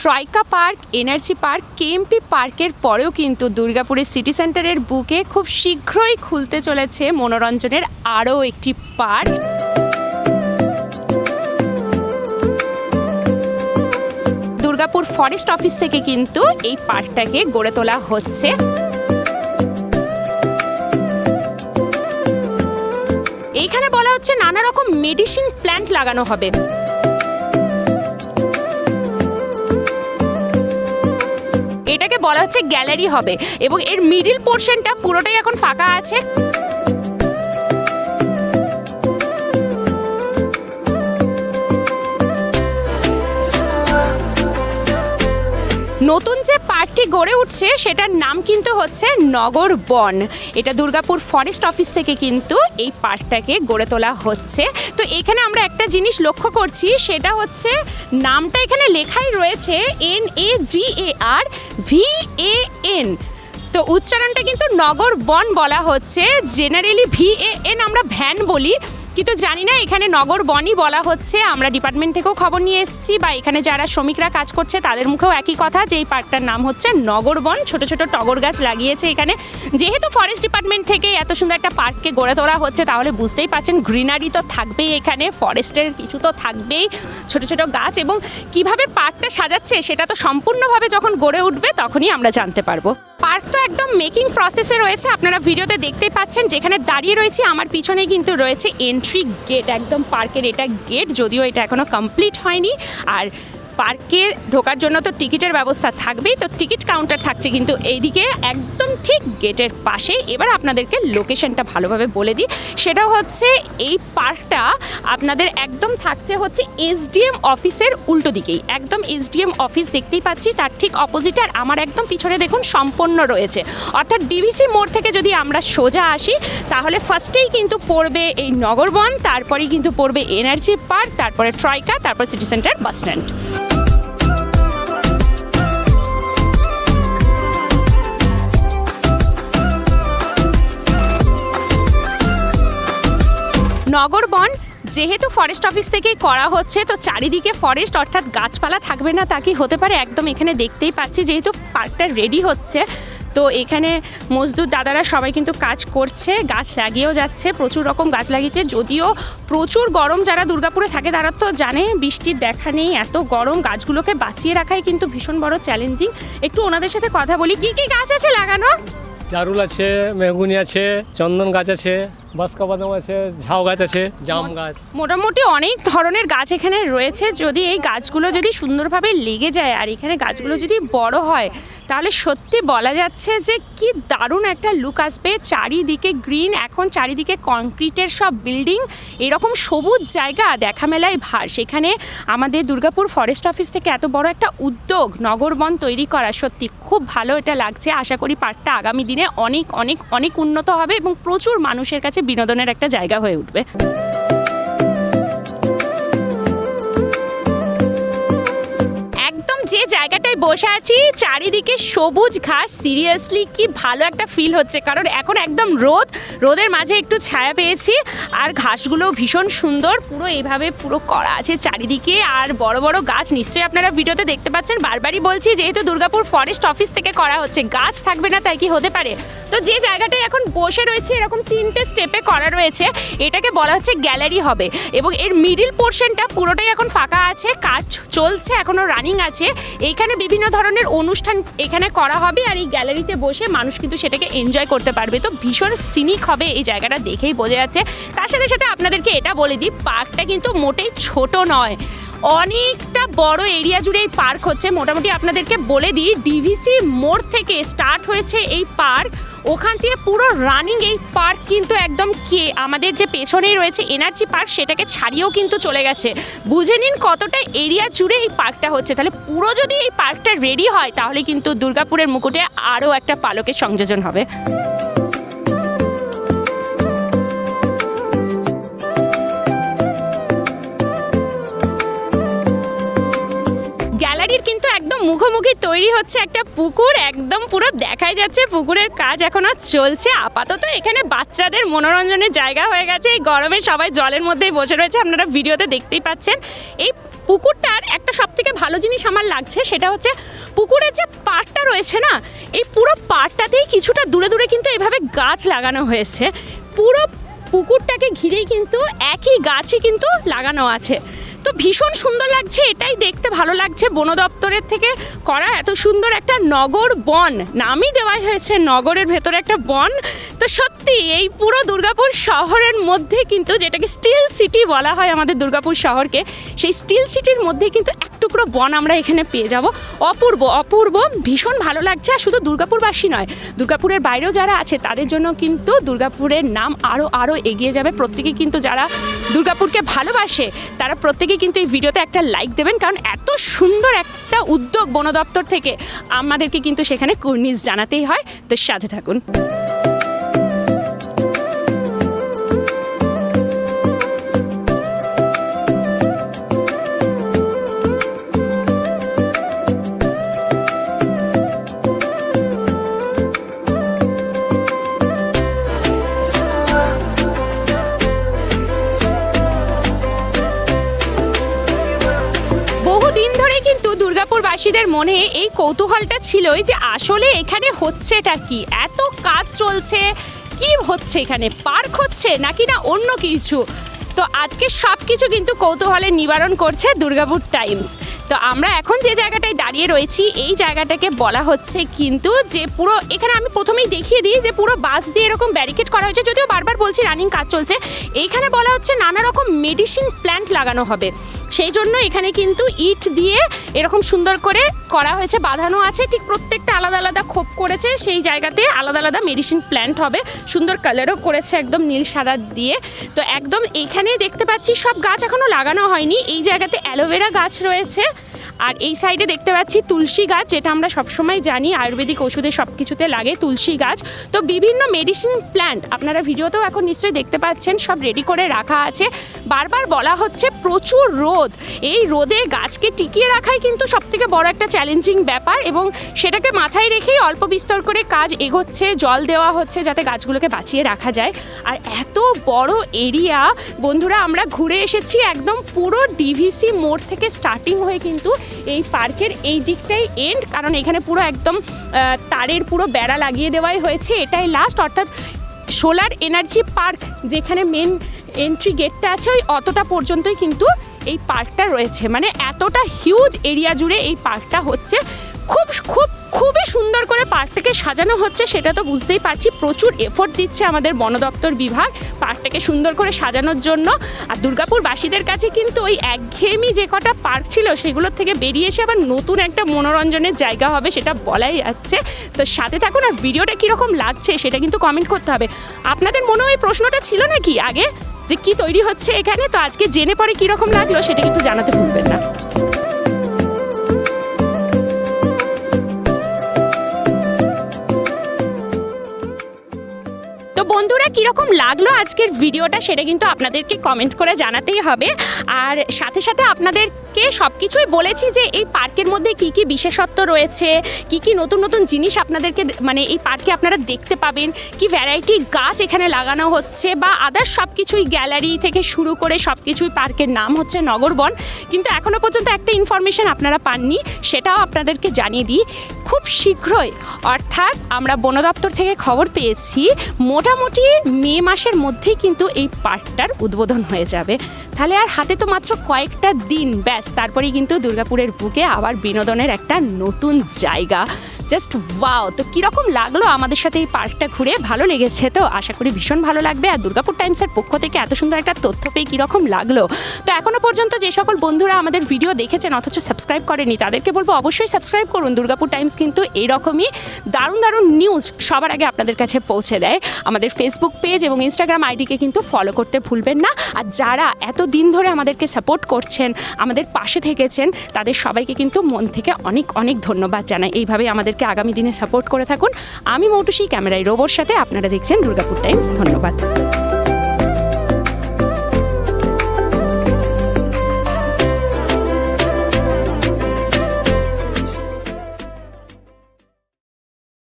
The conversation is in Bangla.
ট্রয়কা পার্ক, এনার্জি পার্ক, কেএমপি পার্কের পরেও কিন্তু দুর্গাপুরের সিটি সেন্টারের বুকে খুব শীঘ্রই খুলতে চলেছে মনোরঞ্জনের আরও একটি পার্ক। দুর্গাপুর ফরেস্ট অফিস থেকে কিন্তু এই পার্কটাকে গড়ে তোলা হচ্ছে। এইখানে বলা হচ্ছে নানা রকম মেডিসিন প্ল্যান্ট লাগানো হবে। এটাকে বলা হচ্ছে গ্যালারি হবে এবং এর মিডিল পোর্শনটা পুরোটাই এখন ফাঁকা আছে। নতুন যে পার্কটি গড়ে উঠছে সেটার নাম কিন্তু হচ্ছে নগরবন। এটা দুর্গাপুর ফরেস্ট অফিস থেকে কিন্তু এই পার্কটাকে গড়ে তোলা হচ্ছে। তো এখানে আমরা একটা জিনিস লক্ষ্য করছি, সেটা হচ্ছে নামটা এখানে লেখাই রয়েছে NAGARVAN। তো উচ্চারণটা কিন্তু নগরবন বলা হচ্ছে। জেনারেলি VAN আমরা ভ্যান বলি, কিন্তু জানি না এখানে নগরবনই বলা হচ্ছে। আমরা ডিপার্টমেন্ট থেকেও খবর নিয়ে এসেছি বা এখানে যারা শ্রমিকরা কাজ করছে তাদের মুখেও একই কথা যে এই পার্কটার নাম হচ্ছে নগরবন। ছোট ছোট টগর গাছ লাগিয়েছে এখানে। যেহেতু ফরেস্ট ডিপার্টমেন্ট থেকে এত সুন্দর একটা পার্ককে গড়ে তোলা হচ্ছে, তাহলে বুঝতেই পারছেন গ্রিনারি তো থাকবেই, এখানে ফরেস্টের কিছু তো থাকবেই, ছোট ছোট গাছ। এবং কিভাবে পার্কটা সাজাচ্ছে সেটা তো সম্পূর্ণভাবে যখন গড়ে উঠবে তখনই আমরা জানতে পারবো। পার্ক তো একদম মেকিং প্রসেসে রয়েছে, আপনারা ভিডিওতে দেখতেই পাচ্ছেন। যেখানে দাঁড়িয়ে রয়েছি আমার পিছনে কিন্তু রয়েছে এন্ট্রি গেট, একদম পার্কের এটা গেট, যদিও এটা এখনও কমপ্লিট হয়নি। আর পার্কে ঢোকার জন্য তো টিকিটের ব্যবস্থা থাকবেই, তো টিকিট কাউন্টার থাকছে কিন্তু এইদিকে একদম ঠিক গেটের পাশেই। এবার আপনাদেরকে লোকেশনটা ভালোভাবে বলে দিই, সেটা হচ্ছে এই পার্কটা আপনাদের একদম থাকছে হচ্ছে SDM অফিসের উল্টো দিকেই। একদম SDM অফিস দেখতেই পাচ্ছি, তার ঠিক অপোজিট। আর আমার একদম পিছনে দেখুন সম্পন্ন রয়েছে, অর্থাৎ DVC মোড় থেকে যদি আমরা সোজা আসি তাহলে ফার্স্টেই কিন্তু পড়বে এই নগরবন, তারপরেই কিন্তু পড়বে এনার্জি পার্ক, তারপরে ট্রয়কা, তারপর সিটি সেন্টার বাস স্ট্যান্ড। নগরবন যেহেতু ফরেস্ট অফিস থেকেই করা হচ্ছে, তো চারিদিকে ফরেস্ট অর্থাৎ গাছপালা থাকবে না তা কি হতে পারে। একদম এখানে দেখতেই পাচ্ছি যেহেতু পার্কটা রেডি হচ্ছে, তো এখানে মজদুর দাদারা সবাই কিন্তু কাজ করছে, গাছ লাগিয়েও যাচ্ছে, প্রচুর রকম গাছ লাগিয়েছে। যদিও প্রচুর গরম, যারা দুর্গাপুরে থাকে তারা তো জানে বৃষ্টির দেখা নেই, এত গরম, গাছগুলোকে বাঁচিয়ে রাখাই কিন্তু ভীষণ বড় চ্যালেঞ্জিং। একটু ওনাদের সাথে কথা বলি, কি কি গাছ আছে লাগানো? জারুল আছে, মেহগুনি আছে, চন্দন গাছ আছে, বাসকা বাদাম আছে, ঝাউ গাছ আছে, জাম গাছ, মোটামুটি অনেক ধরনের গাছ এখানে রয়েছে। যদি এই গাছগুলো যদি সুন্দরভাবে লেগে যায় আর এখানে গাছগুলো যদি বড় হয় তাহলে সত্যি বলা যাচ্ছে যে কি দারুণ একটা লুক আসবে। চারিদিকে গ্রিন, এখন চারিদিকে কংক্রিটের সব বিল্ডিং, এরকম সবুজ জায়গা দেখা মেলায় ভার। সেখানে আমাদের দুর্গাপুর ফরেস্ট অফিস থেকে এত বড় একটা উদ্যোগ নগরবন তৈরি করা, সত্যি খুব ভালো এটা লাগছে। আশা করি পার্কটা আগামী দিনে অনেক অনেক অনেক উন্নত হবে এবং প্রচুর মানুষের কাছে বিনোদনের একটা জায়গা হয়ে উঠবে। একদম যে জায়গাটায় বসে আছি চারিদিকে সবুজ ঘাস, সিরিয়াসলি কি ভালো একটা ফিল হচ্ছে, কারণ এখন একদম রোদের মাঝে একটু ছায়া পেয়েছি। আর ঘাসগুলো ভীষণ সুন্দর, পুরো এইভাবে পুরো করা আছে চারিদিকে। আর বড় বড় গাছ নিশ্চয়ই আপনারা ভিডিওতে দেখতে পাচ্ছেন। বারবারই বলছি যেহেতু দুর্গাপুর ফরেস্ট অফিস থেকে করা হচ্ছে, গাছ থাকবে না তাই কি হতে পারে। তো যে জায়গাটায় এখন বসে রয়েছে এরকম 3টে স্টেপে করা রয়েছে, এটাকে বলা হচ্ছে গ্যালারি হবে এবং এর মিডিল পোর্শনটা পুরোটাই এখন ফাঁকা আছে, কাজ চলছে, এখনও রানিং আছে। এইখানে বিভিন্ন ধরনের অনুষ্ঠান এখানে করা হবে আর এই গ্যালারিতে বসে মানুষ কিন্তু সেটাকে এনজয় করতে পারবে। তো ভীষণ সিনিক হবে এই জায়গাটা, দেখেই বোঝা যাচ্ছে। তার সাথে সাথে আপনাদেরকে এটা বলে দিই, পার্কটা কিন্তু মোটেই ছোট নয়, অনেকটা বড় এরিয়া জুড়ে এই পার্ক হচ্ছে। মোটামুটি আপনাদেরকে বলে দিই, DVC মোড় থেকে স্টার্ট হয়েছে এই পার্ক, ওখান থেকে পুরো রানিং এই পার্ক কিন্তু একদম আমাদের যে পেছনেই রয়েছে এনার্জি পার্ক সেটাকে ছাড়িয়েও কিন্তু চলে গেছে। বুঝে নিন কতটা এরিয়া জুড়ে এই পার্কটা হচ্ছে। তাহলে পুরো যদি এই পার্কটা রেডি হয় তাহলে কিন্তু দুর্গাপুরের মুকুটে আরও একটা পালকের সংযোজন হবে। কিন্তু একদম মুখোমুখি তৈরি হচ্ছে একটা পুকুর, একদম পুরো দেখাই যাচ্ছে পুকুরের কাজ এখনো চলছে। আপাতত এখানে বাচ্চাদের মনোরঞ্জনের জায়গা হয়ে গেছে। এই গরমে সবাই জলের মধ্যেই বসে রয়েছে, আপনারা ভিডিওতে দেখতেই পাচ্ছেন। এই পুকুরটার একটা সবথেকে ভালো জিনিস আমার লাগছে, সেটা হচ্ছে পুকুরের যে পাড়টা রয়েছে না, এই পুরো পাড়টাতেই কিছুটা দূরে দূরে কিন্তু এভাবে গাছ লাগানো হয়েছে। পুরো পুকুরটাকে ঘিরেই কিন্তু একই গাছই কিন্তু লাগানো আছে। তো ভীষণ সুন্দর লাগছে, এটাই দেখতে ভালো লাগছে। বন দপ্তরের থেকে করা এত সুন্দর একটা নগর বন, নামই দেওয়া হয়েছে নগরের ভেতরে একটা বন। তো সত্যি এই পুরো দুর্গাপুর শহরের মধ্যে কিন্তু, যেটাকে স্টিল সিটি বলা হয় আমাদের দুর্গাপুর শহরকে, সেই স্টিল সিটির মধ্যে কিন্তু এক টুকরো বন আমরা এখানে পেয়ে যাব। অপূর্ব অপূর্ব, ভীষণ ভালো লাগছে। আর শুধু দুর্গাপুরবাসী নয়, দুর্গাপুরের বাইরেও যারা আছে তাদের জন্য কিন্তু দুর্গাপুরের নাম আরও আরও এগিয়ে যাবে। প্রত্যেকে কিন্তু যারা দুর্গাপুরকে ভালোবাসে তারা প্রত্যেকে কিন্তু এই ভিডিওতে একটা লাইক দেবেন, কারণ এত সুন্দর একটা উদ্যোগ বন দপ্তর থেকে, আমাদেরকে কিন্তু সেখানে কুর্নিশ জানাতেই হয়। তো সাথে থাকুন। বহুদিন ধরে কিন্তু দুর্গাপুরবাসীদের মনে এই কৌতূহলটা ছিলই যে আসলে এখানে হচ্ছেটা কি, এত কাজ চলছে, কি হচ্ছে এখানে, পার্ক হচ্ছে নাকি না অন্য কিছু। তো আজকে সব কিছু কিন্তু কৌতূহলের নিবারণ করছে দুর্গাপুর টাইমস। তো আমরা এখন যে জায়গাটায় দাঁড়িয়ে রয়েছি, এই জায়গাটাকে বলা হচ্ছে কিন্তু যে পুরো, এখানে আমি প্রথমেই দেখিয়ে দিই যে পুরো বাস দিয়ে এরকম ব্যারিকেড করা হয়েছে, যদিও বারবার বলছি রানিং কাজ চলছে। এইখানে বলা হচ্ছে নানা রকম মেডিসিন প্ল্যান্ট লাগানো হবে, সেই জন্য এখানে কিন্তু ইট দিয়ে এরকম সুন্দর করে করা হয়েছে, বাঁধানো আছে, ঠিক প্রত্যেকটা আলাদা আলাদা খোপ করেছে, সেই জায়গাতে আলাদা আলাদা মেডিসিন প্ল্যান্ট হবে। সুন্দর কালারও করেছে একদম নীল সাদা দিয়ে। তো একদম এইখানে দেখতে পাচ্ছি সব গাছ এখনও লাগানো হয়নি। এই জায়গাতে অ্যালোভেরা গাছ রয়েছে, আর এই সাইডে দেখতে পাচ্ছি তুলসী গাছ, যেটা আমরা সবসময় জানি আয়ুর্বেদিক ওষুধে সব কিছুতে লাগে তুলসী গাছ। তো বিভিন্ন মেডিসিন প্ল্যান্ট আপনারা ভিডিওতেও এখন নিশ্চয়ই দেখতে পাচ্ছেন, সব রেডি করে রাখা আছে। বারবার বলা হচ্ছে প্রচুর রোদ, এই রোদে গাছকে টিকিয়ে রাখাই কিন্তু সবথেকে বড় একটা চ্যালেঞ্জিং ব্যাপার, এবং সেটাকে মাথায় রেখেই অল্প বিস্তর করে কাজ এগোচ্ছে, জল দেওয়া হচ্ছে যাতে গাছগুলোকে বাঁচিয়ে রাখা যায়। আর এত বড় এরিয়া বন্ধুরা, আমরা ঘুরে এসেছি একদম পুরো ডিভিসি মোড় থেকে স্টার্টিং হয়ে কিন্তু এই পার্কের এই দিকটাই এন্ড, কারণ এখানে পুরো একদম তারের পুরো বেড়া লাগিয়ে দেওয়াই হয়েছে, এটাই লাস্ট। অর্থাৎ সোলার এনার্জি পার্ক যেখানে মেন এন্ট্রি গেটটা আছে, ওই অতটা পর্যন্তই কিন্তু এই পার্কটা রয়েছে। মানে এতটা হিউজ এরিয়া জুড়ে এই পার্কটা হচ্ছে, খুবই সুন্দর করে পার্কটাকে সাজানো হচ্ছে, সেটা তো বুঝতেই পারছি। প্রচুর এফোর্ট দিচ্ছে আমাদের বন দপ্তর বিভাগ পার্কটাকে সুন্দর করে সাজানোর জন্য। আর দুর্গাপুরবাসীদের কাছে কিন্তু ওই একঘেয়েমি যে কটা পার্ক ছিল সেগুলোর থেকে বেরিয়ে এসে আবার নতুন একটা মনোরঞ্জনের জায়গা হবে, সেটা বলাই যাচ্ছে। তো সাথে থাকুন, আর ভিডিওটা কীরকম লাগছে সেটা কিন্তু কমেন্ট করতে হবে। আপনাদের মনে ওই প্রশ্নটা ছিল নাকি আগে যে কি তৈরি হচ্ছে এখানে? তো আজকে জেনে পরে কীরকম লাগলো সেটা কিন্তু জানাতে ভুলবেন না। তো বন্ধুরা, কীরকম লাগলো আজকের ভিডিওটা সেটা কিন্তু আপনাদেরকে কমেন্ট করে জানাতেই হবে। আর সাথে সাথে আপনাদেরকে সব কিছুই বলেছি যে এই পার্কের মধ্যে কি কি বিশেষত্ব রয়েছে, কি কি নতুন নতুন জিনিস আপনাদেরকে মানে এই পার্কে আপনারা দেখতে পাবেন, কি ভ্যারাইটি গাছ এখানে লাগানো হচ্ছে, বা আদার্স সব কিছুই, গ্যালারি থেকে শুরু করে সব কিছুই। পার্কের নাম হচ্ছে নগরবন, কিন্তু এখনও পর্যন্ত একটা ইনফরমেশন আপনারা পাননি, সেটাও আপনাদেরকে জানিয়ে দিই। খুব শীঘ্রই, অর্থাৎ আমরা বন দপ্তর থেকে খবর পেয়েছি, মোটামুটি মে মাসের মধ্যেই কিন্তু এই পার্কটার উদ্বোধন হয়ে যাবে। তাহলে আর হাতে তো মাত্র কয়েকটা দিন, ব্যাস তারপরেই কিন্তু দুর্গাপুরের বুকে আবার বিনোদনের একটা নতুন জায়গা। Just wow! তো কীরকম লাগলো আমাদের সাথে এই পার্কটা ঘুরে? ভালো লেগেছে তো? আশা করি ভীষণ ভালো লাগবে। আর দুর্গাপুর টাইমসের পক্ষ থেকে এত সুন্দর একটা তথ্য পেয়ে কীরকম লাগলো? তো এখনও পর্যন্ত যে সকল বন্ধুরা আমাদের ভিডিও দেখেছেন অথচ সাবস্ক্রাইব করেনি, তাদেরকে বলবো অবশ্যই সাবস্ক্রাইব করুন। দুর্গাপুর টাইমস কিন্তু এইরকমই দারুণ দারুণ নিউজ সবার আগে আপনাদের কাছে পৌঁছে দেয়। আমাদের ফেসবুক পেজ এবং ইনস্টাগ্রাম আইডিকে কিন্তু ফলো করতে ভুলবেন না। আর যারা এত দিন ধরে আমাদেরকে সাপোর্ট করছেন, আমাদের পাশে থেকেছেন, তাদের সবাইকে কিন্তু মন থেকে অনেক অনেক ধন্যবাদ জানাই। এইভাবে আমাদেরকে আগামী দিনে সাপোর্ট করে থাকুন। আমি মৌটুসি, ক্যামেরায় রোবোর সাথে, আপনারা দেখছেন দুর্গাপুর টাইমস। ধন্যবাদ।